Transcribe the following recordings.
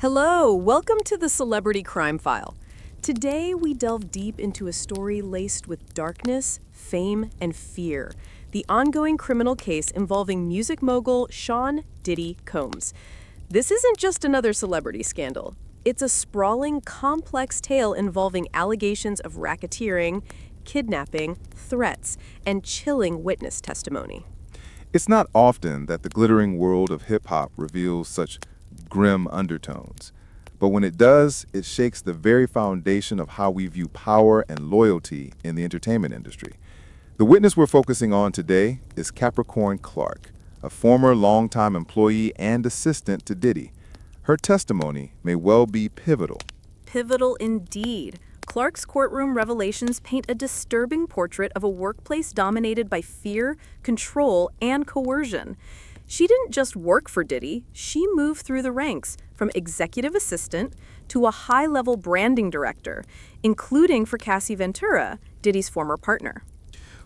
Hello, welcome to the Celebrity Crime File. Today we delve deep into a story laced with darkness, fame, and fear. The ongoing criminal case involving music mogul Sean "Diddy" Combs. This isn't just another celebrity scandal. It's a sprawling, complex tale involving allegations of racketeering, kidnapping, threats, and chilling witness testimony. It's not often that the glittering world of hip-hop reveals such grim undertones. But when it does, it shakes the very foundation of how we view power and loyalty in the entertainment industry. The witness we're focusing on today is Capricorn Clark, a former longtime employee and assistant to Diddy. Her testimony may well be pivotal. Pivotal indeed. Clark's courtroom revelations paint a disturbing portrait of a workplace dominated by fear, control, and coercion. She didn't just work for Diddy, she moved through the ranks, from executive assistant to a high-level branding director, including for Cassie Ventura, Diddy's former partner.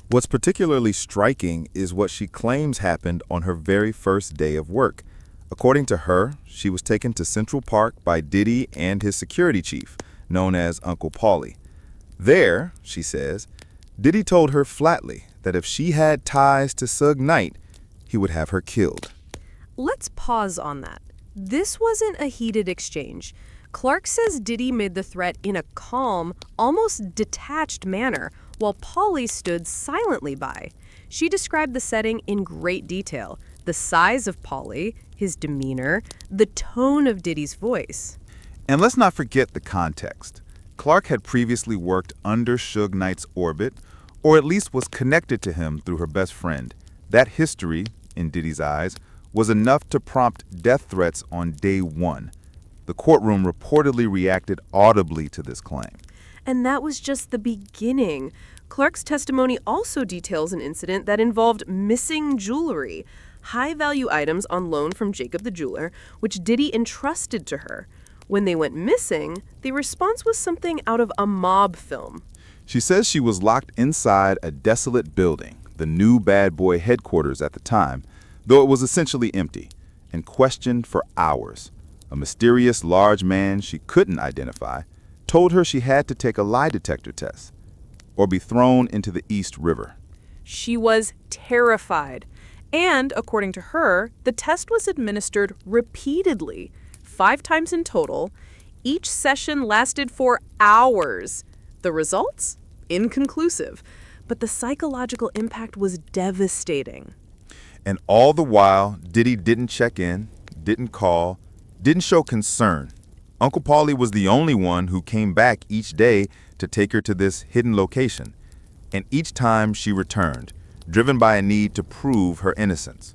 What's particularly striking is what she claims happened on her very first day of work. According to her, she was taken to Central Park by Diddy and his security chief, known as Uncle Paulie. There, she says, Diddy told her flatly that if she had ties to Suge Knight, he would have her killed. Let's pause on that. This wasn't a heated exchange. Clark says Diddy made the threat in a calm, almost detached manner, while Paulie stood silently by. She described the setting in great detail, the size of Paulie, his demeanor, the tone of Diddy's voice. And let's not forget the context. Clark had previously worked under Suge Knight's orbit, or at least was connected to him through her best friend. That history, in Diddy's eyes, was enough to prompt death threats on day one. The courtroom reportedly reacted audibly to this claim. And that was just the beginning. Clark's testimony also details an incident that involved missing jewelry, high-value items on loan from Jacob the jeweler, which Diddy entrusted to her. When they went missing, the response was something out of a mob film. She says she was locked inside a desolate building, the new Bad Boy headquarters at the time, though it was essentially empty, and questioned for hours. A mysterious large man she couldn't identify told her she had to take a lie detector test or be thrown into the East River. She was terrified. And, according to her, the test was administered repeatedly, 5 times in total. Each session lasted for hours. The results? Inconclusive. But the psychological impact was devastating. And all the while, Diddy didn't check in, didn't call, didn't show concern. Uncle Paulie was the only one who came back each day to take her to this hidden location. And each time she returned, driven by a need to prove her innocence.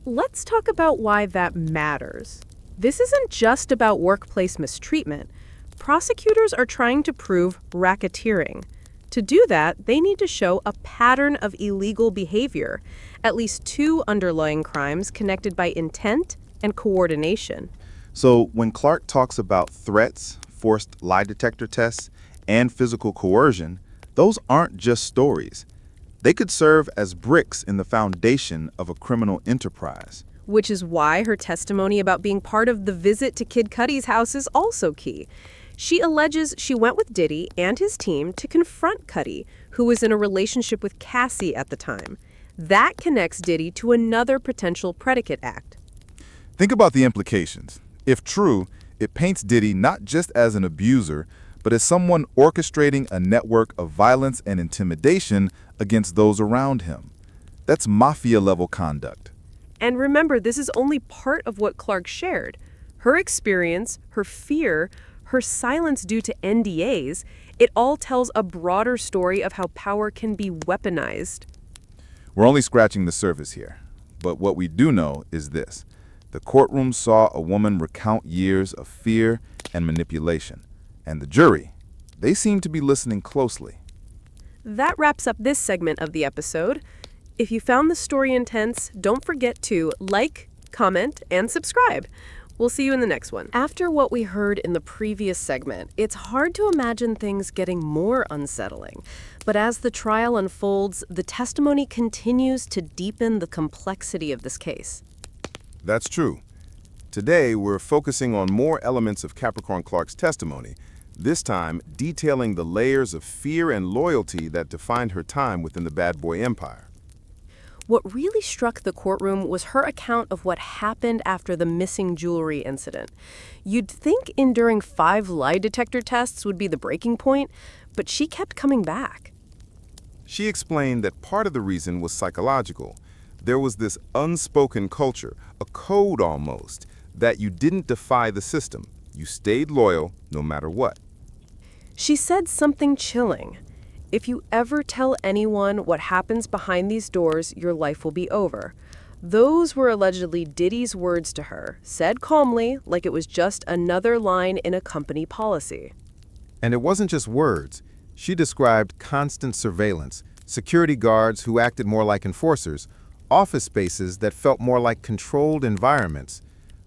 Let's talk about why that matters. This isn't just about workplace mistreatment. Prosecutors are trying to prove racketeering. To do that, they need to show a pattern of illegal behavior, at least 2 underlying crimes connected by intent and coordination. So when Clark talks about threats, forced lie detector tests, and physical coercion, those aren't just stories. They could serve as bricks in the foundation of a criminal enterprise. Which is why her testimony about being part of the visit to Kid Cudi's house is also key. She alleges she went with Diddy and his team to confront Cudi, who was in a relationship with Cassie at the time. That connects Diddy to another potential predicate act. Think about the implications. If true, it paints Diddy not just as an abuser, but as someone orchestrating a network of violence and intimidation against those around him. That's mafia-level conduct. And remember, this is only part of what Clark shared. Her experience, her fear, her silence due to NDAs, it all tells a broader story of how power can be weaponized. We're only scratching the surface here, but what we do know is this. The courtroom saw a woman recount years of fear and manipulation, and the jury, they seem to be listening closely. That wraps up this segment of the episode. If you found the story intense, don't forget to like, comment, and subscribe. We'll see you in the next one. After what we heard in the previous segment, it's hard to imagine things getting more unsettling. But as the trial unfolds, the testimony continues to deepen the complexity of this case. That's true. Today, we're focusing on more elements of Capricorn Clark's testimony, this time detailing the layers of fear and loyalty that defined her time within the bad boy empire. What really struck the courtroom was her account of what happened after the missing jewelry incident. You'd think enduring 5 lie detector tests would be the breaking point, but she kept coming back. She explained that part of the reason was psychological. There was this unspoken culture, a code almost, that you didn't defy the system. You stayed loyal no matter what. She said something chilling. If you ever tell anyone what happens behind these doors, your life will be over. Those were allegedly Diddy's words to her, said calmly, like it was just another line in a company policy. And it wasn't just words. She described constant surveillance, security guards who acted more like enforcers, office spaces that felt more like controlled environments.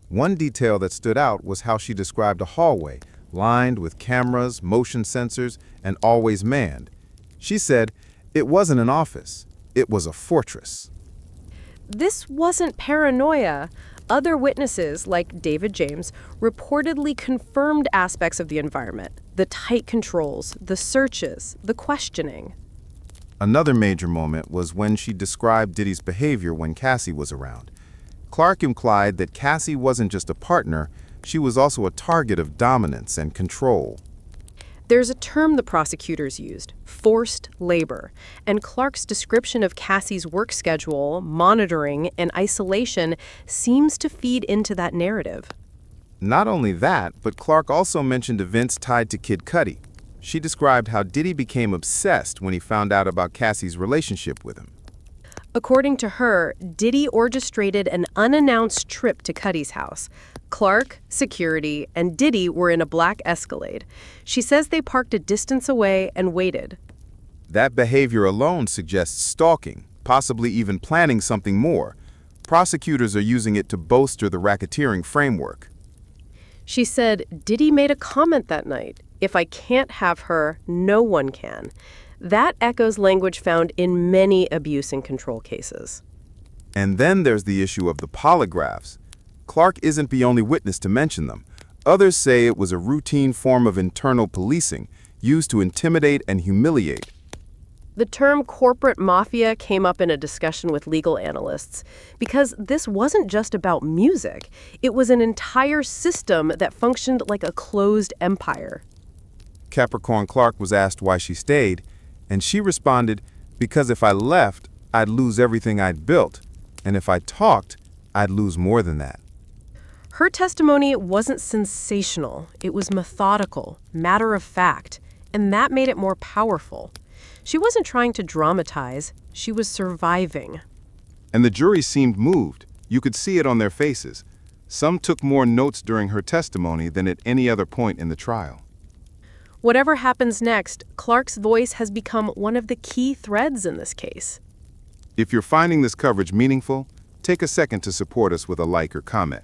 One detail that stood out was how she described a hallway, lined with cameras, motion sensors, and always manned. She said it wasn't an office, it was a fortress. This wasn't paranoia. Other witnesses, like David James, reportedly confirmed aspects of the environment, the tight controls, the searches, the questioning. Another major moment was when she described Diddy's behavior when Cassie was around. Clark implied that Cassie wasn't just a partner, she was also a target of dominance and control. There's a term the prosecutors used, forced labor, and Clark's description of Cassie's work schedule, monitoring, and isolation seems to feed into that narrative. Not only that, but Clark also mentioned events tied to Kid Cudi. She described how Diddy became obsessed when he found out about Cassie's relationship with him. According to her, Diddy orchestrated an unannounced trip to Cudi's house. Clark, security, and Diddy were in a black Escalade. She says they parked a distance away and waited. That behavior alone suggests stalking, possibly even planning something more. Prosecutors are using it to bolster the racketeering framework. She said, Diddy made a comment that night. If I can't have her, no one can. That echoes language found in many abuse and control cases. And then there's the issue of the polygraphs. Clark isn't the only witness to mention them. Others say it was a routine form of internal policing, used to intimidate and humiliate. The term corporate mafia came up in a discussion with legal analysts because this wasn't just about music. It was an entire system that functioned like a closed empire. Capricorn Clark was asked why she stayed, and she responded, because if I left, I'd lose everything I'd built, and if I talked, I'd lose more than that. Her testimony wasn't sensational. It was methodical, matter of fact, and that made it more powerful. She wasn't trying to dramatize, she was surviving. And the jury seemed moved. You could see it on their faces. Some took more notes during her testimony than at any other point in the trial. Whatever happens next, Clark's voice has become one of the key threads in this case. If you're finding this coverage meaningful, take a second to support us with a like or comment.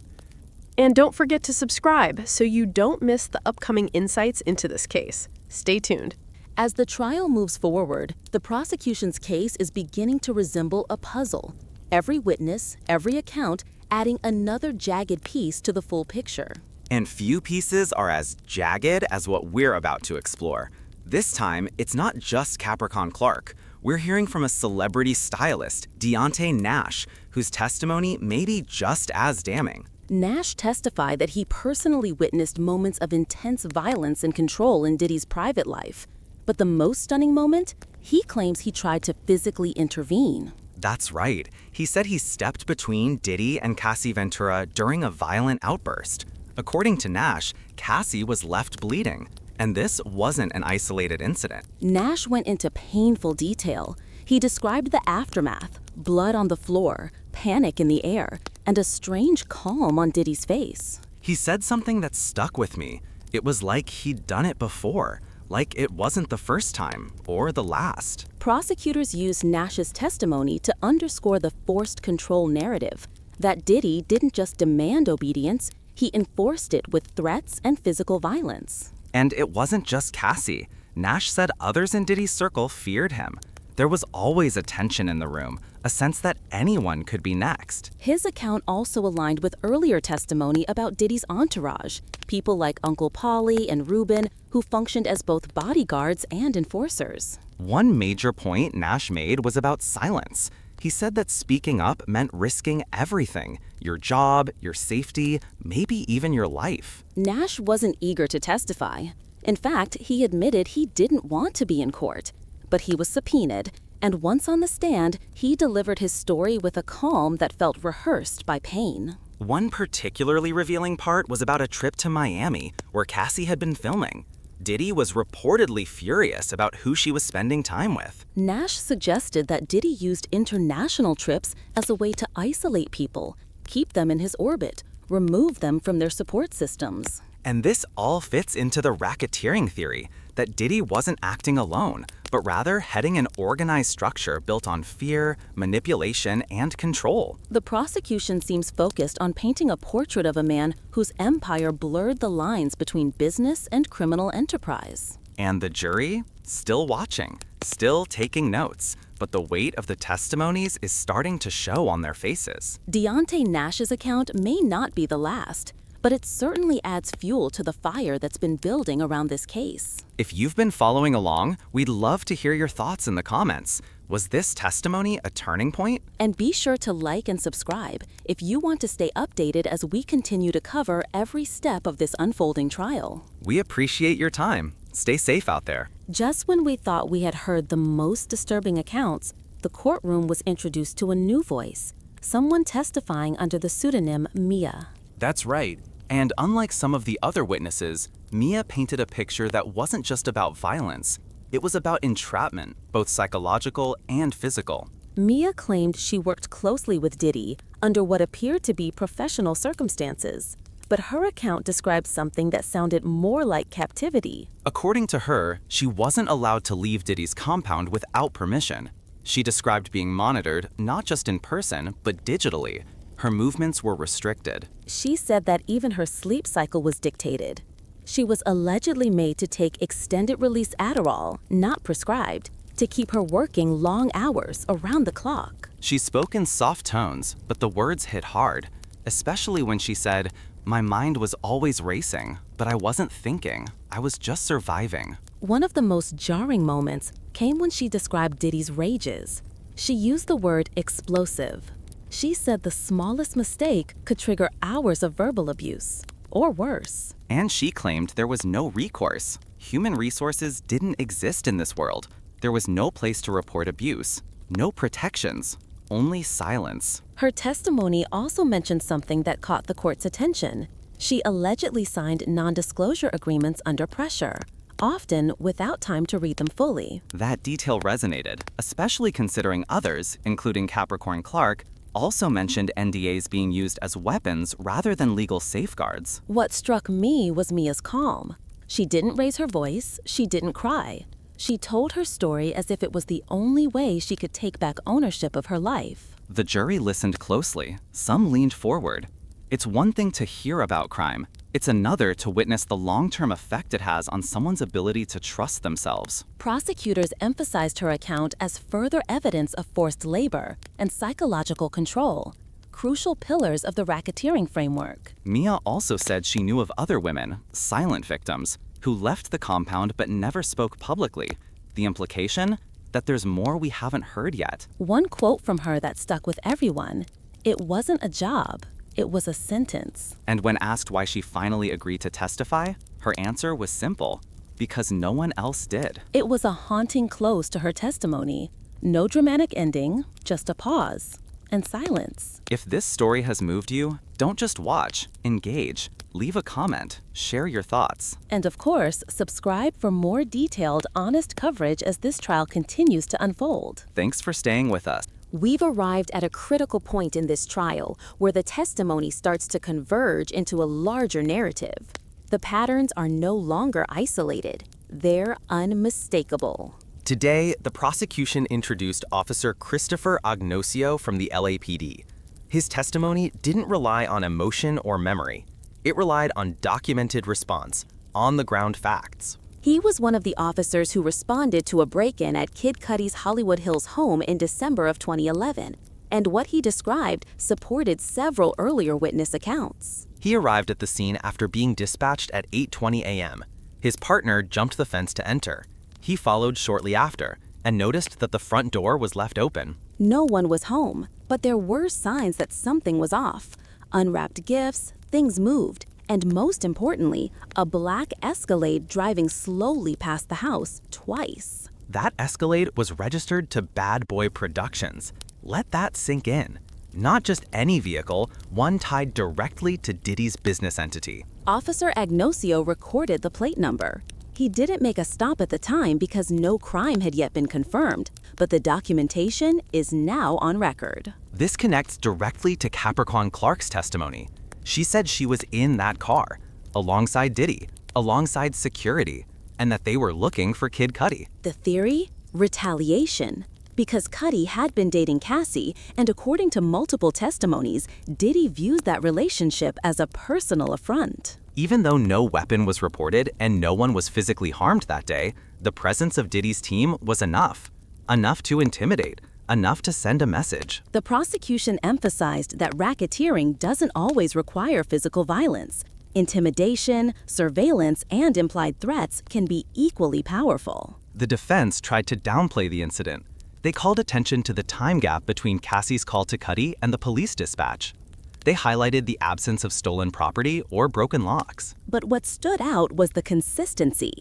And don't forget to subscribe so you don't miss the upcoming insights into this case. Stay tuned. As the trial moves forward, the prosecution's case is beginning to resemble a puzzle. Every witness, every account, adding another jagged piece to the full picture. And few pieces are as jagged as what we're about to explore. This time, it's not just Capricorn Clark. We're hearing from a celebrity stylist, Deontay Nash, whose testimony may be just as damning. Nash testified that he personally witnessed moments of intense violence and control in Diddy's private life. But the most stunning moment? He claims he tried to physically intervene. That's right. He said he stepped between Diddy and Cassie Ventura during a violent outburst. According to Nash, Cassie was left bleeding, and this wasn't an isolated incident. Nash went into painful detail. He described the aftermath, blood on the floor, panic in the air, and a strange calm on Diddy's face. He said something that stuck with me. It was like he'd done it before, like it wasn't the first time or the last. Prosecutors used Nash's testimony to underscore the forced control narrative, that Diddy didn't just demand obedience, he enforced it with threats and physical violence. And it wasn't just Cassie. Nash said others in Diddy's circle feared him. There was always a tension in the room, a sense that anyone could be next. His account also aligned with earlier testimony about Diddy's entourage, people like Uncle Paulie and Ruben, who functioned as both bodyguards and enforcers. One major point Nash made was about silence. He said that speaking up meant risking everything, your job, your safety, maybe even your life. Nash wasn't eager to testify. In fact, he admitted he didn't want to be in court. But he was subpoenaed, and once on the stand, he delivered his story with a calm that felt rehearsed by pain. One particularly revealing part was about a trip to Miami, where Cassie had been filming. Diddy was reportedly furious about who she was spending time with. Nash suggested that Diddy used international trips as a way to isolate people, keep them in his orbit, remove them from their support systems. And this all fits into the racketeering theory, that Diddy wasn't acting alone, but rather heading an organized structure built on fear, manipulation, and control. The prosecution seems focused on painting a portrait of a man whose empire blurred the lines between business and criminal enterprise. And the jury? Still watching, still taking notes, but the weight of the testimonies is starting to show on their faces. Deontay Nash's account may not be the last, but it certainly adds fuel to the fire that's been building around this case. If you've been following along, we'd love to hear your thoughts in the comments. Was this testimony a turning point? And be sure to like and subscribe if you want to stay updated as we continue to cover every step of this unfolding trial. We appreciate your time. Stay safe out there. Just when we thought we had heard the most disturbing accounts, the courtroom was introduced to a new voice, someone testifying under the pseudonym Mia. That's right. And unlike some of the other witnesses, Mia painted a picture that wasn't just about violence. It was about entrapment, both psychological and physical. Mia claimed she worked closely with Diddy under what appeared to be professional circumstances. But her account described something that sounded more like captivity. According to her, she wasn't allowed to leave Diddy's compound without permission. She described being monitored not just in person, but digitally. Her movements were restricted. She said that even her sleep cycle was dictated. She was allegedly made to take extended-release Adderall, not prescribed, to keep her working long hours around the clock. She spoke in soft tones, but the words hit hard, especially when she said, "My mind was always racing, but I wasn't thinking. I was just surviving." One of the most jarring moments came when she described Diddy's rages. She used the word explosive. She said the smallest mistake could trigger hours of verbal abuse, or worse. And she claimed there was no recourse. Human resources didn't exist in this world. There was no place to report abuse, no protections, only silence. Her testimony also mentioned something that caught the court's attention. She allegedly signed non-disclosure agreements under pressure, often without time to read them fully. That detail resonated, especially considering others, including Capricorn Clark, also mentioned NDAs being used as weapons rather than legal safeguards. What struck me was Mia's calm. She didn't raise her voice, she didn't cry. She told her story as if it was the only way she could take back ownership of her life. The jury listened closely. Some leaned forward. It's one thing to hear about crime. It's another to witness the long-term effect it has on someone's ability to trust themselves. Prosecutors emphasized her account as further evidence of forced labor and psychological control, crucial pillars of the racketeering framework. Mia also said she knew of other women, silent victims, who left the compound but never spoke publicly. The implication? That there's more we haven't heard yet. One quote from her that stuck with everyone: "It wasn't a job. It was a sentence." And when asked why she finally agreed to testify, her answer was simple: because no one else did. It was a haunting close to her testimony. No dramatic ending, just a pause and silence. If this story has moved you, don't just watch, engage, leave a comment, share your thoughts. And of course, subscribe for more detailed, honest coverage as this trial continues to unfold. Thanks for staying with us. We've arrived at a critical point in this trial where the testimony starts to converge into a larger narrative. The patterns are no longer isolated. They're unmistakable. Today, the prosecution introduced Officer Christopher Agnosio from the LAPD. His testimony didn't rely on emotion or memory. It relied on documented response, on-the-ground facts. He was one of the officers who responded to a break-in at Kid Cudi's Hollywood Hills home in December of 2011, and what he described supported several earlier witness accounts. He arrived at the scene after being dispatched at 8:20 a.m. His partner jumped the fence to enter. He followed shortly after and noticed that the front door was left open. No one was home, but there were signs that something was off. Unwrapped gifts, things moved, and most importantly, a black Escalade driving slowly past the house twice. That Escalade was registered to Bad Boy Productions. Let that sink in. Not just any vehicle, one tied directly to Diddy's business entity. Officer Agnosio recorded the plate number. He didn't make a stop at the time because no crime had yet been confirmed, but the documentation is now on record. This connects directly to Capricorn Clark's testimony. She said she was in that car, alongside Diddy, alongside security, and that they were looking for Kid Cudi. The theory? Retaliation. Because Cudi had been dating Cassie, and according to multiple testimonies, Diddy viewed that relationship as a personal affront. Even though no weapon was reported and no one was physically harmed that day, the presence of Diddy's team was enough. Enough to intimidate, enough to send a message. The prosecution emphasized that racketeering doesn't always require physical violence. Intimidation, surveillance, and implied threats can be equally powerful. The defense tried to downplay the incident. They called attention to the time gap between Cassie's call to Cudi and the police dispatch. They highlighted the absence of stolen property or broken locks. But what stood out was the consistency.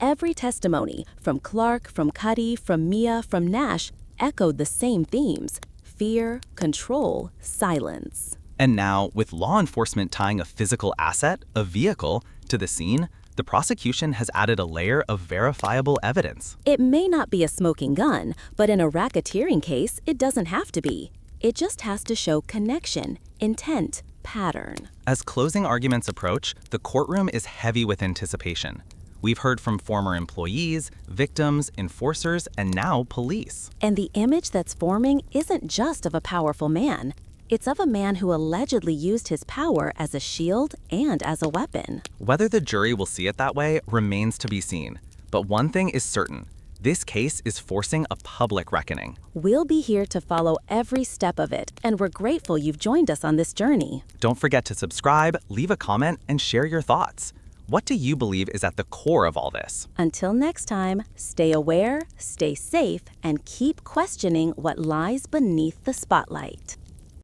Every testimony, from Clark, from Cudi, from Mia, from Nash, echoed the same themes: fear, control, silence. And now, with law enforcement tying a physical asset, a vehicle, to the scene, the prosecution has added a layer of verifiable evidence. It may not be a smoking gun, but in a racketeering case, it doesn't have to be. It just has to show connection, intent, pattern. As closing arguments approach, the courtroom is heavy with anticipation. We've heard from former employees, victims, enforcers, and now police. And the image that's forming isn't just of a powerful man. It's of a man who allegedly used his power as a shield and as a weapon. Whether the jury will see it that way remains to be seen. But one thing is certain. This case is forcing a public reckoning. We'll be here to follow every step of it, and we're grateful you've joined us on this journey. Don't forget to subscribe, leave a comment, and share your thoughts. What do you believe is at the core of all this? Until next time, stay aware, stay safe, and keep questioning what lies beneath the spotlight.